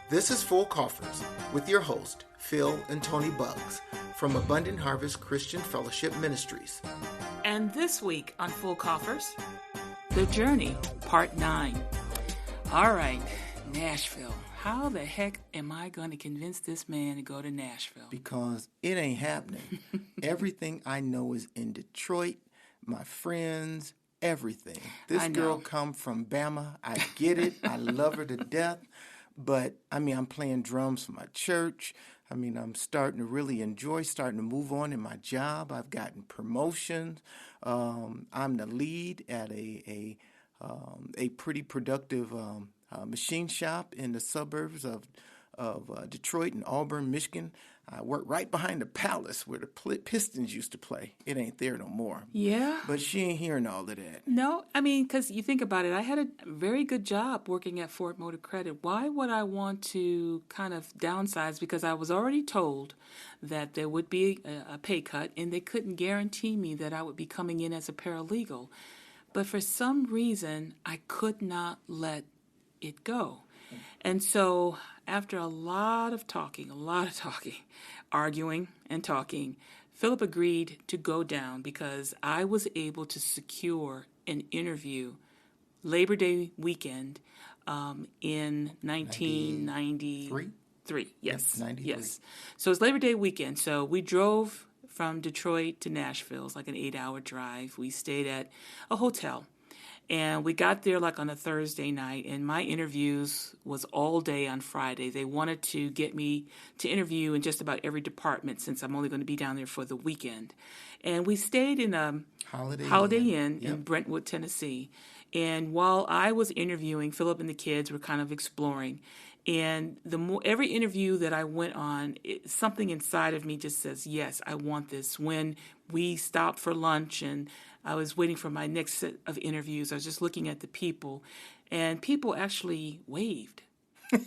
This is Full Coffers with your host, Phil and Toni Buggs from Abundant Harvest Christian Fellowship Ministries. And this week on Full Coffers, The Journey, Part 9. All right, Nashville. How the heck am I going to convince this man to go to Nashville? Because it ain't happening. Everything I know is in Detroit, my friends, everything. This girl come from Bama. I get it. I love her to death. But, I'm playing drums for my church. I'm starting to really enjoy, starting to move on in my job. I've gotten promotions. I'm the lead at a pretty productive machine shop in the suburbs of Detroit and Auburn, Michigan. I work right behind the Palace where the Pistons used to play. It ain't there no more. Yeah. But she ain't hearing all of that. No, because you think about it, I had a very good job working at Ford Motor Credit. Why would I want to kind of downsize? Because I was already told that there would be a pay cut, and they couldn't guarantee me that I would be coming in as a paralegal. But for some reason, I could not let it go. And so after a lot of talking, arguing and talking, Philip agreed to go down because I was able to secure an interview Labor Day weekend in 1993. Yes. 93. Yes. So it's Labor Day weekend. So we drove from Detroit to Nashville. It's like an 8-hour drive. We stayed at a hotel. And we got there like on a Thursday night, and my interviews was all day on Friday. They wanted to get me to interview in just about every department since I'm only going to be down there for the weekend. And we stayed in a Holiday Inn in Brentwood, Tennessee. And while I was interviewing, Philip and the kids were kind of exploring. And every interview that I went on, something inside of me just says, yes, I want this. When we stopped for lunch and I was waiting for my next set of interviews, I was just looking at the people, and people actually waved. It's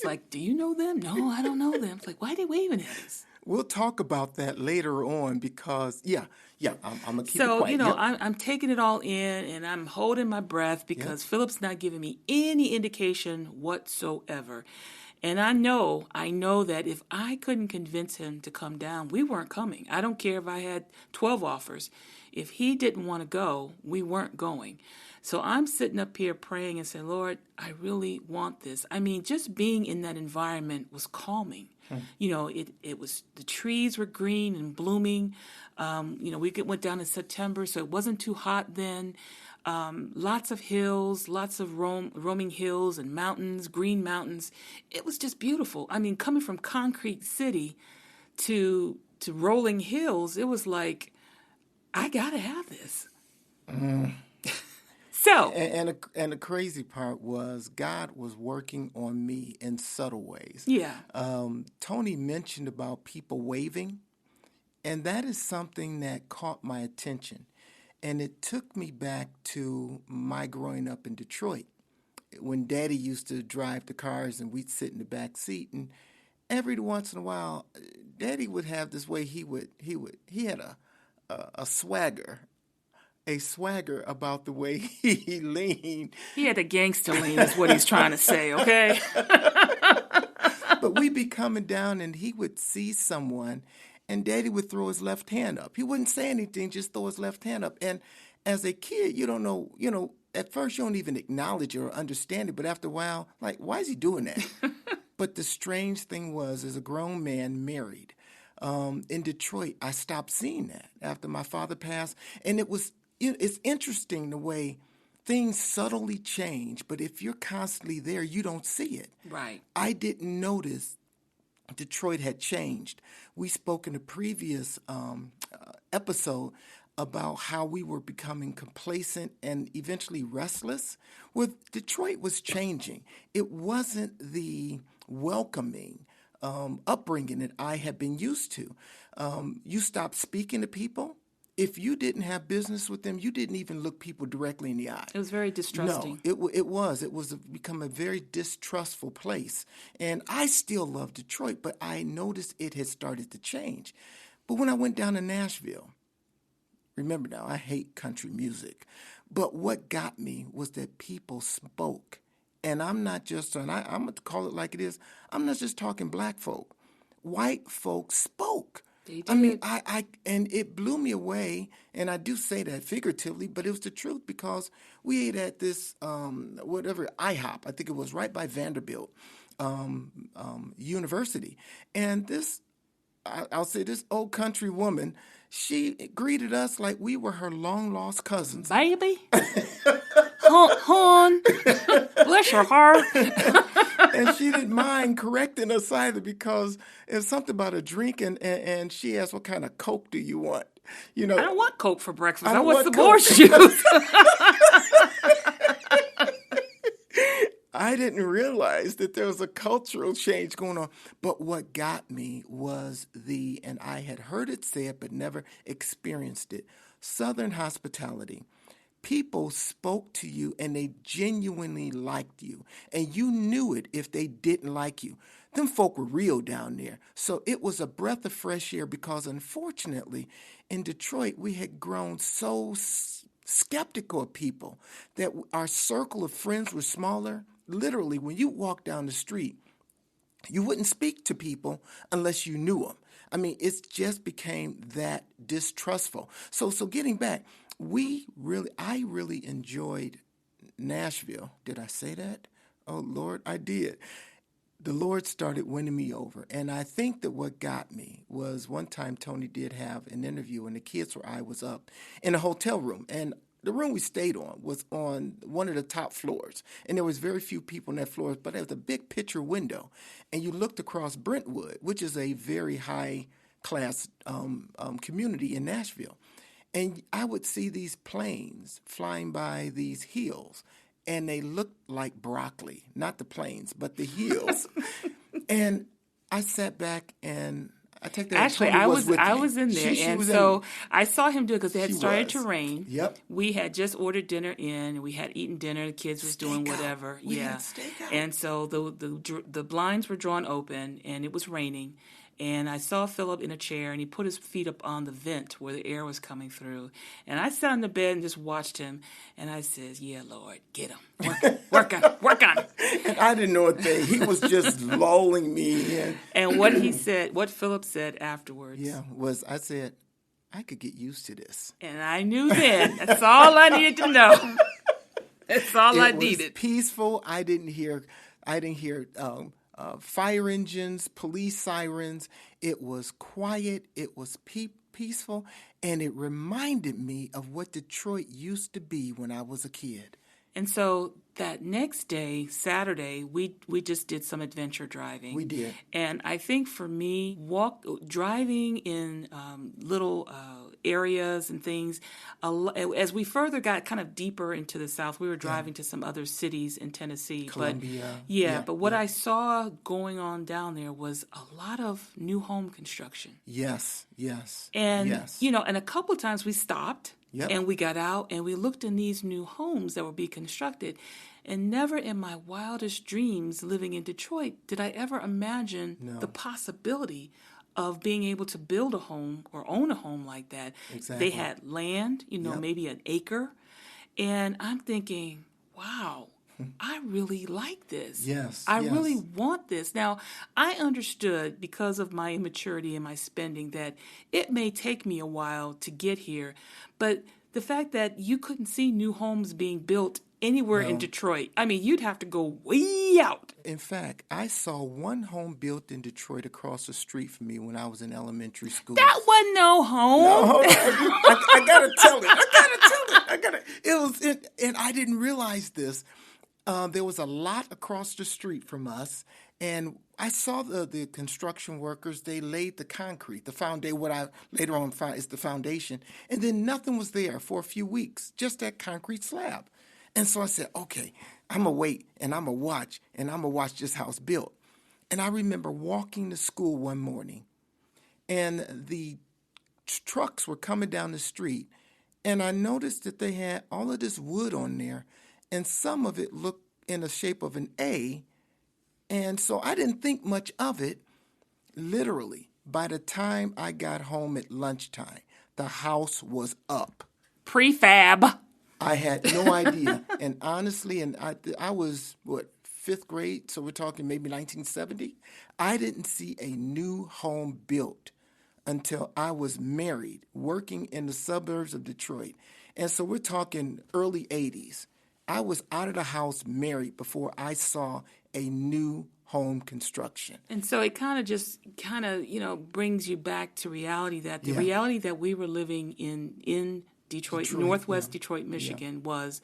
like, do you know them? No, I don't know them. It's like, why are they waving at us? We'll talk about that later on because, I'm going to keep it quiet. So, I'm taking it all in, and I'm holding my breath because Philip's not giving me any indication whatsoever. And I know that if I couldn't convince him to come down, we weren't coming. I don't care if I had 12 offers. If he didn't want to go, we weren't going. So I'm sitting up here praying and saying, Lord, I really want this. Just being in that environment was calming. It was, the trees were green and blooming. We went down in September, so it wasn't too hot then. Lots of hills, lots of roaming hills and mountains, green mountains. It was just beautiful. Coming from Concrete City to rolling hills, it was like, I gotta have this. So, and the crazy part was God was working on me in subtle ways. Yeah. Toni mentioned about people waving, and that is something that caught my attention. And it took me back to my growing up in Detroit when Daddy used to drive the cars and we'd sit in the back seat. And every once in a while, Daddy would have this way. He had a swagger about the way he leaned. He had a gangster lean is what he's trying to say, okay? But we'd be coming down and he would see someone and Daddy would throw his left hand up. He wouldn't say anything, just throw his left hand up. And as a kid, you don't know, at first you don't even acknowledge it or understand it. But after a while, like, why is he doing that? But the strange thing was, as a grown man married in Detroit, I stopped seeing that after my father passed. And it's interesting the way things subtly change. But if you're constantly there, you don't see it. Right. I didn't notice Detroit had changed. We spoke in a previous episode about how we were becoming complacent and eventually restless. Well, Detroit was changing. It wasn't the welcoming upbringing that I had been used to. You stopped speaking to people. If you didn't have business with them, you didn't even look people directly in the eye. It was very distrusting. No, it was. It was become a very distrustful place. And I still love Detroit, but I noticed it had started to change. But when I went down to Nashville, remember now, I hate country music. But what got me was that people spoke And I'm not just, and I'm going to call it like it is, I'm not just talking black folk. White folks spoke. They did. I mean, and it blew me away, and I do say that figuratively, but it was the truth because we ate at this, IHOP, I think it was right by Vanderbilt University. And I'll say this old country woman, she greeted us like we were her long-lost cousins. Baby. Hon. Bless your heart. And she didn't mind correcting us either because it was something about a drink, and she asked, what kind of Coke do you want? I don't want Coke for breakfast. I want want some more juice. I didn't realize that there was a cultural change going on. But what got me was and I had heard it said but never experienced it, Southern hospitality. People spoke to you and they genuinely liked you. And you knew it if they didn't like you. Them folk were real down there. So it was a breath of fresh air because unfortunately in Detroit we had grown so skeptical of people that our circle of friends was smaller. Literally, when you walk down the street, you wouldn't speak to people unless you knew them. I mean, it just became that distrustful. So getting back, I really enjoyed Nashville. Did I say that? Oh, Lord, I did. The Lord started winning me over. And I think that what got me was one time Toni did have an interview and the kids I was up in a hotel room. And the room we stayed on was on one of the top floors. And there was very few people on that floor, but there was a big picture window. And you looked across Brentwood, which is a very high-class community in Nashville. And I would see these planes flying by these hills, and they looked like broccoli. Not the planes, but the hills. And I sat back and I take that. Actually, I was in there, and so I saw him do it because it had started to rain. Yep. We had just ordered dinner in. We had eaten dinner. The kids was doing whatever. We had steak out. And so the blinds were drawn open, and it was raining. And I saw Philip in a chair, and he put his feet up on the vent where the air was coming through. And I sat on the bed and just watched him. And I said, yeah, Lord, get him. Work on him. And I didn't know a thing. He was just lulling me in. And what Philip said afterwards. I said, I could get used to this. And I knew then. That's all I needed to know. That's all I needed. It was peaceful. I didn't hear fire engines, police sirens. It was quiet. It was peaceful. And it reminded me of what Detroit used to be when I was a kid. And so that next day, Saturday, we just did some adventure driving. We did. And I think for me, driving in little areas and things, as we further got kind of deeper into the South, we were driving to some other cities in Tennessee. Columbia. But what I saw going on down there was a lot of new home construction. Yes. And, and a couple of times we stopped. Yep. And we got out and we looked in these new homes that were being constructed. And never in my wildest dreams living in Detroit did I ever imagine the possibility of being able to build a home or own a home like that. Exactly. They had land, maybe an acre. And I'm thinking, wow, I really like this. Yes. I really want this. Now, I understood because of my immaturity and my spending that it may take me a while to get here, but the fact that you couldn't see new homes being built anywhere in Detroit, I mean, you'd have to go way out. In fact, I saw one home built in Detroit across the street from me when I was in elementary school. That wasn't no home. No, hold on. I gotta tell it. It was, and I didn't realize this. There was a lot across the street from us, and I saw the construction workers. They laid the concrete, the foundation, what I later on found is the foundation, and then nothing was there for a few weeks, just that concrete slab. And so I said, okay, I'm going to wait, and I'm going to watch this house built. And I remember walking to school one morning, and the trucks were coming down the street, and I noticed that they had all of this wood on there, and some of it looked in the shape of an A, and so I didn't think much of it. Literally, by the time I got home at lunchtime, the house was up. Prefab. I had no idea. And honestly, I was, fifth grade, so we're talking maybe 1970. I didn't see a new home built until I was married, working in the suburbs of Detroit. And so we're talking early 80s. I was out of the house married before I saw a new home construction. And so it kind of, brings you back to reality, that the Yeah. reality that we were living in Detroit, Northwest yeah. Detroit, Yeah. Michigan, was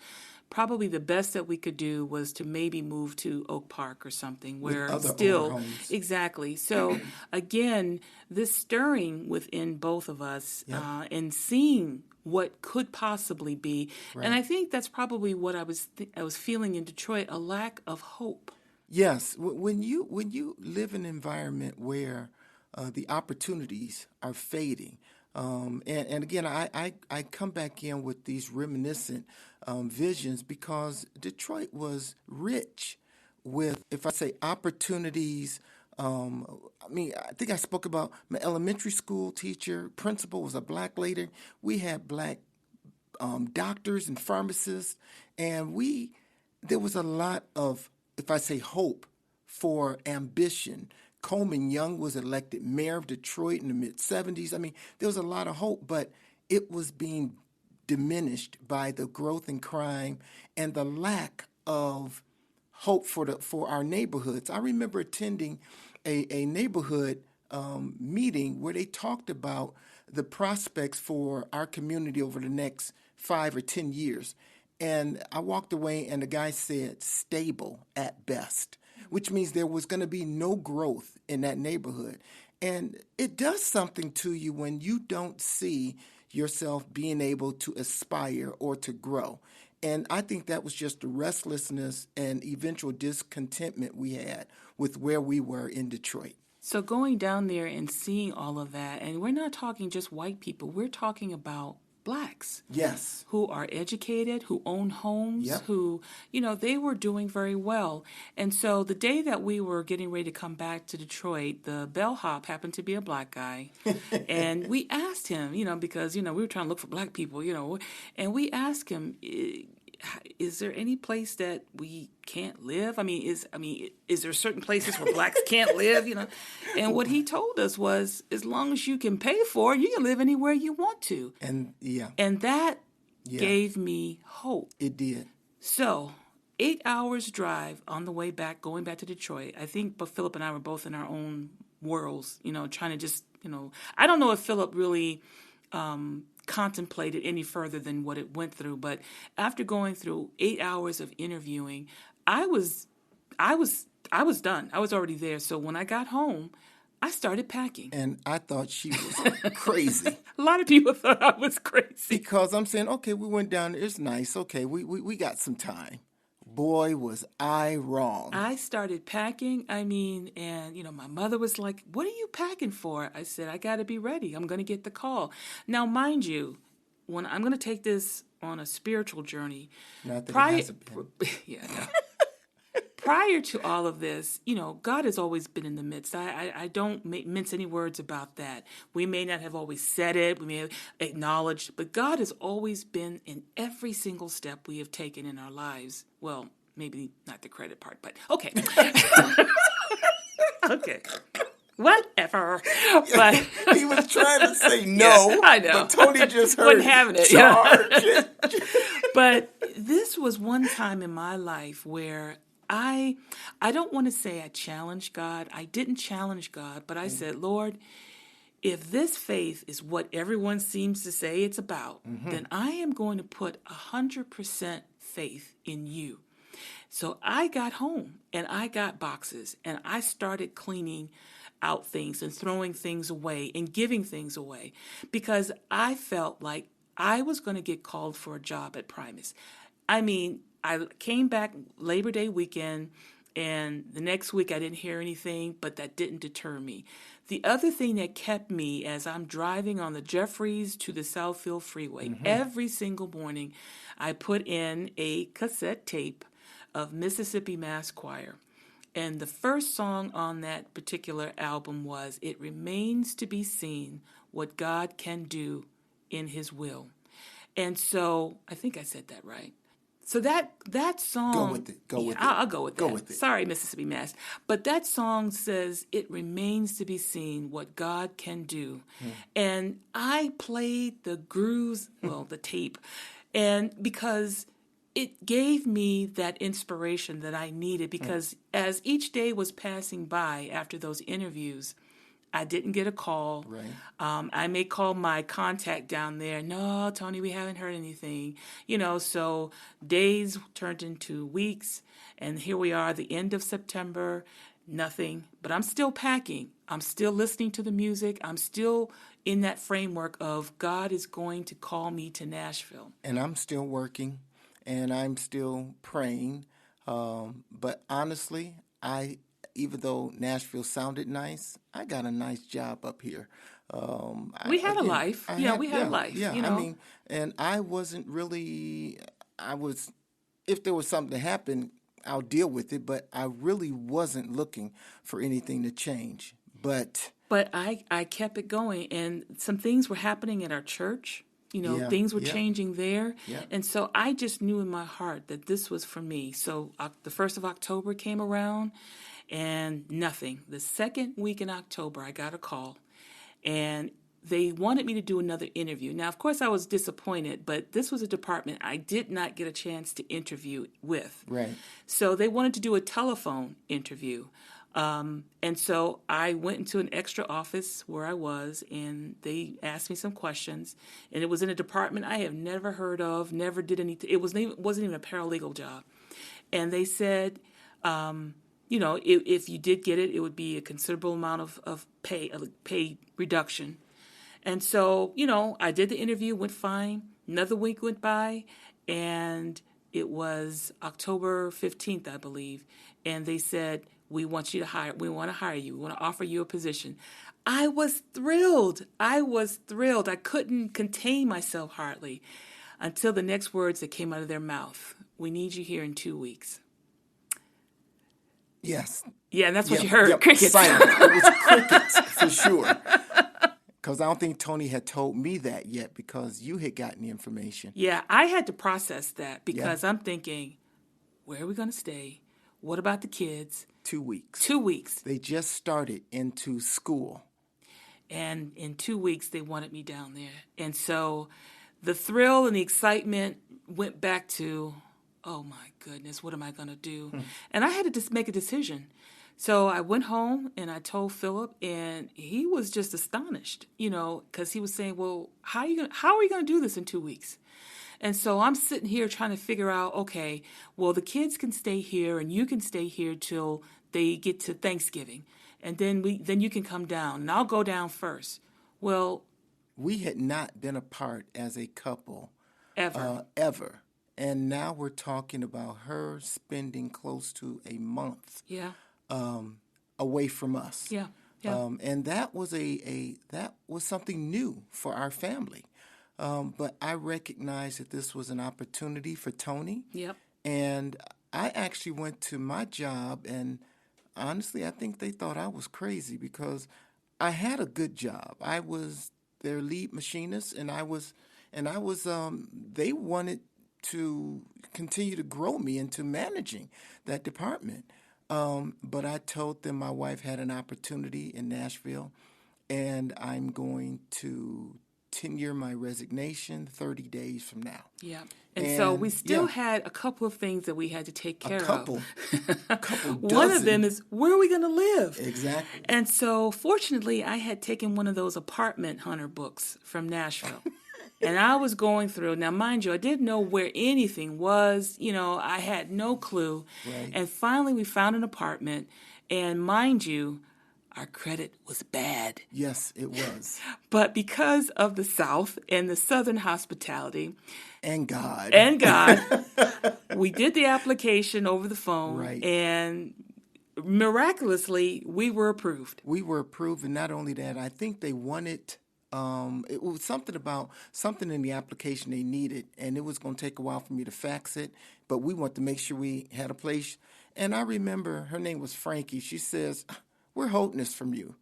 probably the best that we could do was to maybe move to Oak Park or something With where other older still homes. exactly. So again, this stirring within both of us Yeah. and seeing what could possibly be, and Right. I think that's probably what I was feeling in Detroit, a lack of hope. Yes, when you live in an environment where the opportunities are fading, and again, I come back in with these reminiscent visions because Detroit was rich with, if I say opportunities. I think I spoke about my elementary school teacher, principal was a black lady. We had black doctors and pharmacists, and there was a lot of, if I say hope, for ambition. Coleman Young was elected mayor of Detroit in the mid-70s. There was a lot of hope, but it was being diminished by the growth in crime and the lack of hope for our neighborhoods. I remember attending a neighborhood meeting where they talked about the prospects for our community over the next 5 or 10 years. And I walked away and the guy said stable at best, which means there was going to be no growth in that neighborhood. And it does something to you when you don't see yourself being able to aspire or to grow. And I think that was just the restlessness and eventual discontentment we had with where we were in Detroit. So going down there and seeing all of that, and we're not talking just white people, we're talking about blacks. Yes. Who are educated, who own homes, Yep. who, they were doing very well. And so the day that we were getting ready to come back to Detroit, the bellhop happened to be a black guy. And we asked him, because, we were trying to look for black people, and we asked him, is there any place that we can't live? Is there certain places where blacks can't live? And what he told us was, as long as you can pay for it, you can live anywhere you want to. And And that gave me hope. It did. So 8 hours drive on the way back, going back to Detroit. I think, but Philip and I were both in our own worlds, trying to just, I don't know if Philip really contemplated any further than what it went through. But after going through 8 hours of interviewing, I was done. I was already there. So when I got home, I started packing. And I thought she was crazy. A lot of people thought I was crazy. Because I'm saying, okay, we went down there. It's nice. Okay, we got some time. Boy, was I wrong. I started packing. And, my mother was like, what are you packing for? I said, I got to be ready. I'm going to get the call. Now, mind you, when I'm going to take this on a spiritual journey. Not that it hasn't been. Yeah, no. Prior to all of this, God has always been in the midst. I don't mince any words about that. We may not have always said it, we may have acknowledged, but God has always been in every single step we have taken in our lives. Well, maybe not the credit part, but okay. Okay. Whatever. But he was trying to say no. Yeah, I know. But Toni just heard wasn't having it. charge. But this was one time in my life where I don't want to say I challenged God. I didn't challenge God, but I said, Lord, if this faith is what everyone seems to say it's about, then I am going to put 100% faith in you. So I got home and I got boxes and I started cleaning out things and throwing things away and giving things away because I felt like I was going to get called for a job at Primus. I came back Labor Day weekend, and the next week I didn't hear anything, but that didn't deter me. The other thing that kept me as I'm driving on the Jeffries to the Southfield Freeway, every single morning I put in a cassette tape of Mississippi Mass Choir. And the first song on that particular album was, It Remains to Be Seen What God Can Do in His Will. And so I think I said that right. So that song, Go with it. Go with it. I'll go with that. Go with it. Sorry, Mississippi Mass, but that song says it remains to be seen what God can do, and I played the grooves, well, the tape, and because it gave me that inspiration that I needed. Because as each day was passing by after those interviews, I didn't get a call. Right. I may call my contact down there. No, Toni, we haven't heard anything. So days turned into weeks, and here we are, the end of September, nothing. But I'm still packing. I'm still listening to the music. I'm still in that framework of God is going to call me to Nashville. And I'm still working, and I'm still praying. But honestly, even though Nashville sounded nice, I got a nice job up here. We had a life. We had a life. Yeah, I mean, and I wasn't really, if there was something to happen, I'll deal with it, but I really wasn't looking for anything to change. But I kept it going, and some things were happening at our church. Things were changing there. Yeah. And so I just knew in my heart that this was for me. So the 1st of October came around, and nothing. The second week in October, I got a call, and they wanted me to do another interview. Now, of course, I was disappointed, but this was a department I did not get a chance to interview with. Right. So they wanted to do a telephone interview. And so I went into an extra office where I was, and they asked me some questions. And it was in a department I have never heard of, never did anything. It wasn't even a paralegal job. And they said, if you did get it, it would be a considerable amount of pay reduction. And so, I did the interview, went fine. Another week went by, and it was October 15th, I believe. And they said, we want to hire you. We want to offer you a position. I was thrilled. I couldn't contain myself hardly until the next words that came out of their mouth. We need you here in 2 weeks. Yes. Yeah, and that's what you heard. Yep. Crickets. Silent. It was crickets for sure. Because I don't think Toni had told me that yet, because you had gotten the information. Yeah, I had to process that, because I'm thinking, where are we going to stay? What about the kids? 2 weeks. 2 weeks. They just started into school. And in 2 weeks, they wanted me down there. And so the thrill and the excitement went back to, oh my goodness, what am I going to do? And I had to just make a decision. So I went home and I told Philip, and he was just astonished, because he was saying, well, how are you going to do this in 2 weeks? And so I'm sitting here trying to figure out, okay, well, the kids can stay here and you can stay here till they get to Thanksgiving. And then you can come down, and I'll go down first. Well, we had not been apart as a couple ever. And now we're talking about her spending close to a month away from us. Yeah. And that was that was something new for our family. But I recognized that this was an opportunity for Toni. Yep. And I actually went to my job, and honestly, I think they thought I was crazy, because I had a good job. I was their lead machinist, and they wanted to continue to grow me into managing that department. But I told them my wife had an opportunity in Nashville, and I'm going to tenure my resignation 30 days from now. Yeah. And so we still had a couple of things that we had to take care of. A couple One of them is, where are we going to live? Exactly. And so fortunately, I had taken one of those apartment hunter books from Nashville. And I was going through. Now, mind you, I didn't know where anything was. I had no clue. Right. And finally, we found an apartment. And mind you, our credit was bad. Yes, it was. But because of the South and the Southern hospitality. And God. We did the application over the phone. Right. And miraculously, we were approved. We were approved. And not only that, I think they wanted... it was something in the application they needed, and it was going to take a while for me to fax it, but we wanted to make sure we had a place. And I remember her name was Frankie. She says, We're holding this for you.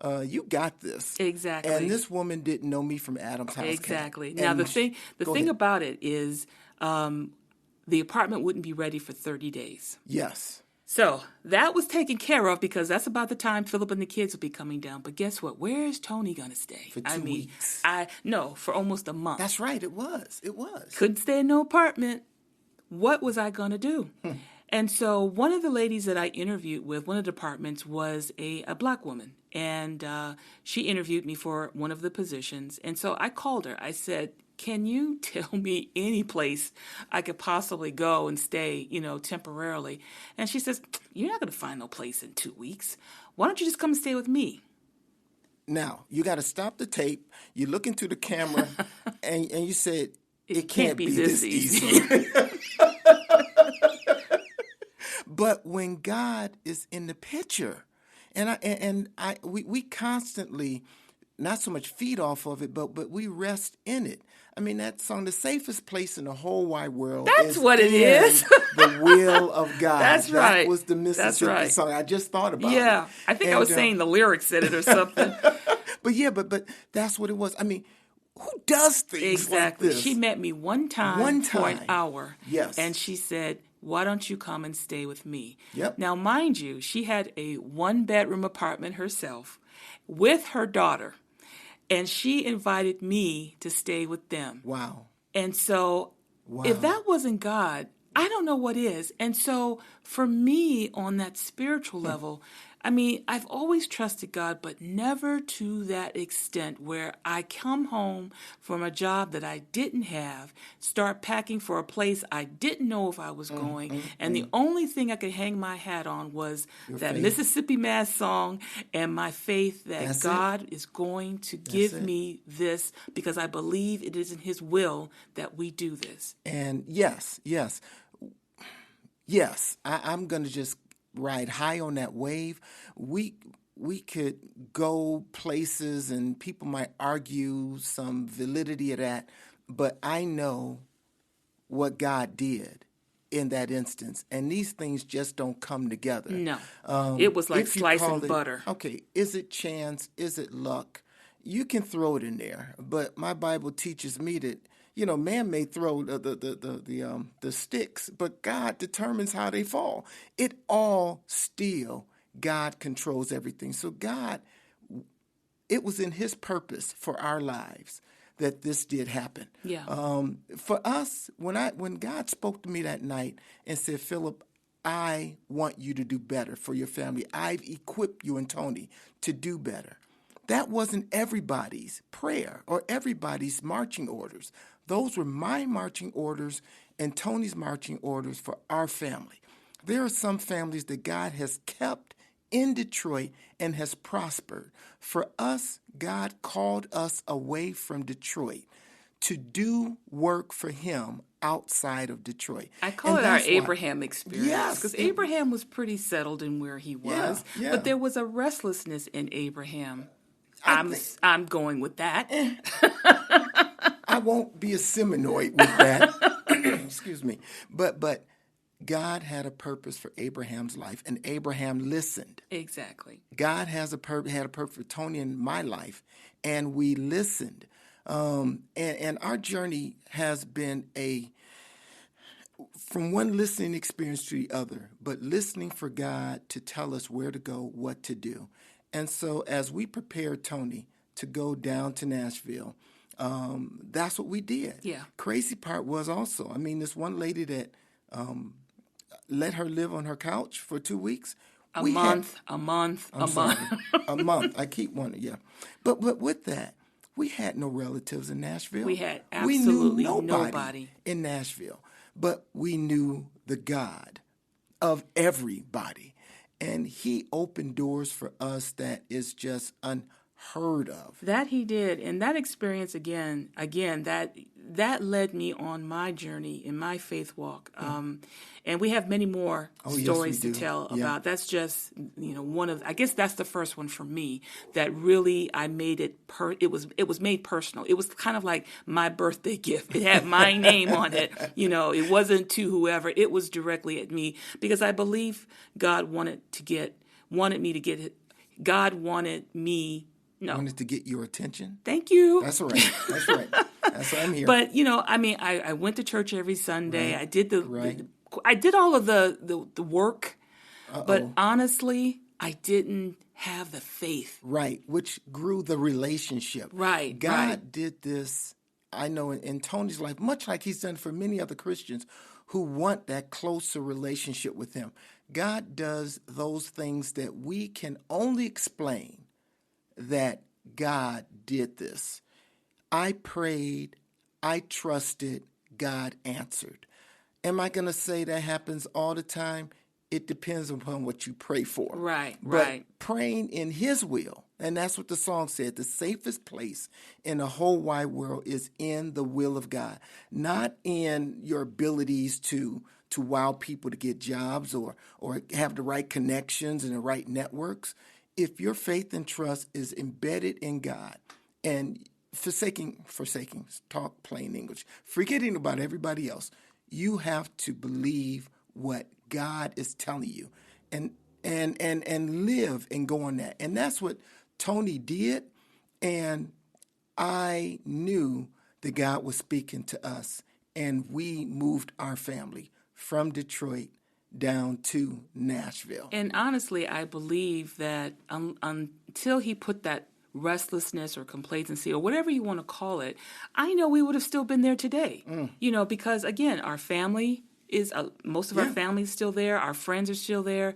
You got this. Exactly. And this woman didn't know me from Adam's house. Exactly. Cat. Now, And the thing about it is the apartment wouldn't be ready for 30 days. Yes. So that was taken care of because that's about the time Philip and the kids will be coming down. But guess what? Where is Toni going to stay? For 2 weeks. No, for almost a month. That's right. It was. Couldn't stay in no apartment. What was I going to do? And so one of the ladies that I interviewed with, one of the departments, was a black woman. And she interviewed me for one of the positions. And so I called her. I said, can you tell me any place I could possibly go and stay, temporarily? And she says, you're not going to find no place in 2 weeks. Why don't you just come and stay with me? Now, you got to stop the tape. You look into the camera and you said, it can't be this easy. But when God is in the picture, we constantly not so much feed off of it, but we rest in it. I mean, that song, the safest place in the whole wide world. That's what it is. The will of God. That's right. That was the Mississippi song. I just thought about it. Yeah, I think I was saying the lyrics in it or something. but that's what it was. I mean, who does things exactly like this? She met me one time for an hour. Yes. And she said, why don't you come and stay with me? Yep. Now, mind you, she had a 1-bedroom apartment herself with her daughter. And she invited me to stay with them. Wow. And so if that wasn't God, I don't know what is. And so for me on that spiritual level, I mean, I've always trusted God, but never to that extent where I come home from a job that I didn't have, start packing for a place I didn't know if I was going, and the only thing I could hang my hat on was that faith. Mississippi Mass song and my faith that God is going to give me this because I believe it is in His will that we do this. And yes, I'm going to just ride high on that wave. We could go places and people might argue some validity of that, but I know what God did in that instance, and these things just don't come together. No, it was like slicing butter. Okay, is it chance? Is it luck? You can throw it in there, but my Bible teaches me that man may throw the sticks, but God determines how they fall. It all still, God controls everything. So God, it was in His purpose for our lives that this did happen. Yeah. For us, when God spoke to me that night and said, Philip, I want you to do better for your family. I've equipped you and Toni to do better. That wasn't everybody's prayer or everybody's marching orders. Those were my marching orders and Toni's marching orders for our family. There are some families that God has kept in Detroit and has prospered. For us, God called us away from Detroit to do work for Him outside of Detroit. I call it our Abraham experience because Abraham was pretty settled in where he was, but there was a restlessness in Abraham. I'm going with that. I won't be a Seminoid with that. Excuse me. But God had a purpose for Abraham's life, and Abraham listened. Exactly. God had a purpose for Toni and my life, and we listened. And our journey has been from one listening experience to the other, but listening for God to tell us where to go, what to do. And so as we prepared Toni to go down to Nashville, that's what we did. Yeah. Crazy part was also, this one lady that let her live on her couch for 2 weeks. A month. A month. I keep wanting, yeah. But with that, we had no relatives in Nashville. We had absolutely nobody in Nashville. But we knew the God of everybody. And He opened doors for us that is just unheard of. That He did. And that experience, again, that led me on my journey in my faith walk. And we have many more stories to tell about. That's just, one of, I guess that's the first one for me that really I made it, it was made personal. It was kind of like my birthday gift. It had my name on it. It wasn't to whoever. It was directly at me because I believe God wanted to get wanted me to get it. God wanted me. No. Wanted to get your attention? Thank you. That's right. That's right. That's why I'm here. But, I went to church every Sunday. Right. I did all of the work. Uh-oh. But honestly, I didn't have the faith. Right, which grew the relationship. Right. God did this, I know, in Tony's life, much like he's done for many other Christians who want that closer relationship with him. God does those things that we can only explain that God did this. I prayed, I trusted, God answered. Am I going to say that happens all the time? It depends upon what you pray for. Right. But praying in his will, and that's what the song said, the safest place in the whole wide world is in the will of God, not in your abilities to wow people to get jobs or have the right connections and the right networks. If your faith and trust is embedded in God and forsaking, talk plain English, forgetting about everybody else, you have to believe what God is telling you and live and go on that. And that's what Toni did. And I knew that God was speaking to us, and we moved our family from Detroit down to Nashville. And honestly, I believe that until he put that restlessness or complacency or whatever you want to call it, I know we would have still been there today. Because again, our family is most of our family is still there. Our friends are still there,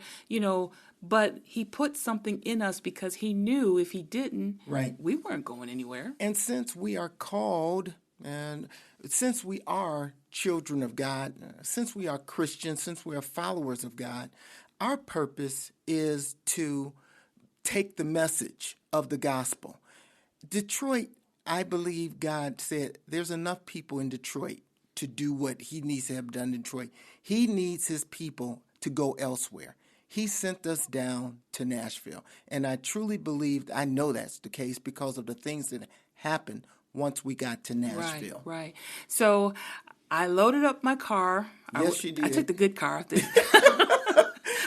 but he put something in us because he knew if he didn't, we weren't going anywhere. And since we are called, and since we are children of God, since we are Christians, since we are followers of God, our purpose is to take the message of the gospel. Detroit, I believe God said there's enough people in Detroit to do what he needs to have done in Detroit. He needs his people to go elsewhere. He sent us down to Nashville. And I truly believe, I know that's the case because of the things that happened once we got to Nashville. Right. So I loaded up my car. Yes, you did. I took the good car.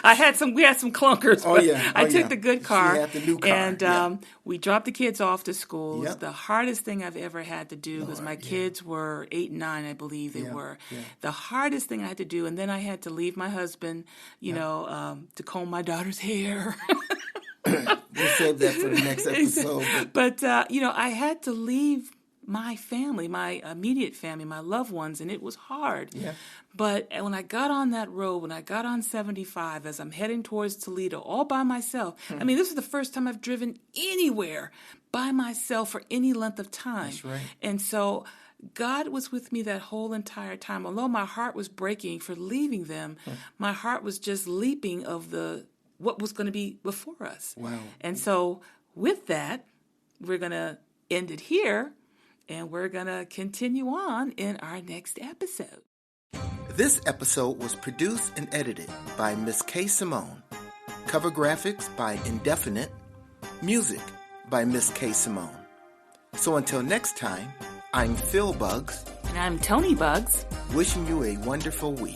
We had some clunkers, but I took the good car. She had the new car. And we dropped the kids off to school. Yep. The hardest thing I've ever had to do, because my kids were 8 and 9, I believe they were. Yeah. The hardest thing I had to do, and then I had to leave my husband, to comb my daughter's hair. We'll save that for the next episode. But I had to leave my family, my immediate family, my loved ones, and it was hard. Yeah. But when I got on that road, when I got on 75, as I'm heading towards Toledo, all by myself, I mean, this is the first time I've driven anywhere by myself for any length of time. That's right. And so God was with me that whole entire time. Although my heart was breaking for leaving them, my heart was just leaping of what was going to be before us. Wow. And so with that, we're going to end it here. And we're going to continue on in our next episode. This episode was produced and edited by Miss K. Simone. Cover graphics by Indefinite. Music by Miss K. Simone. So until next time, I'm Phil Bugs. And I'm Toni Bugs. Wishing you a wonderful week.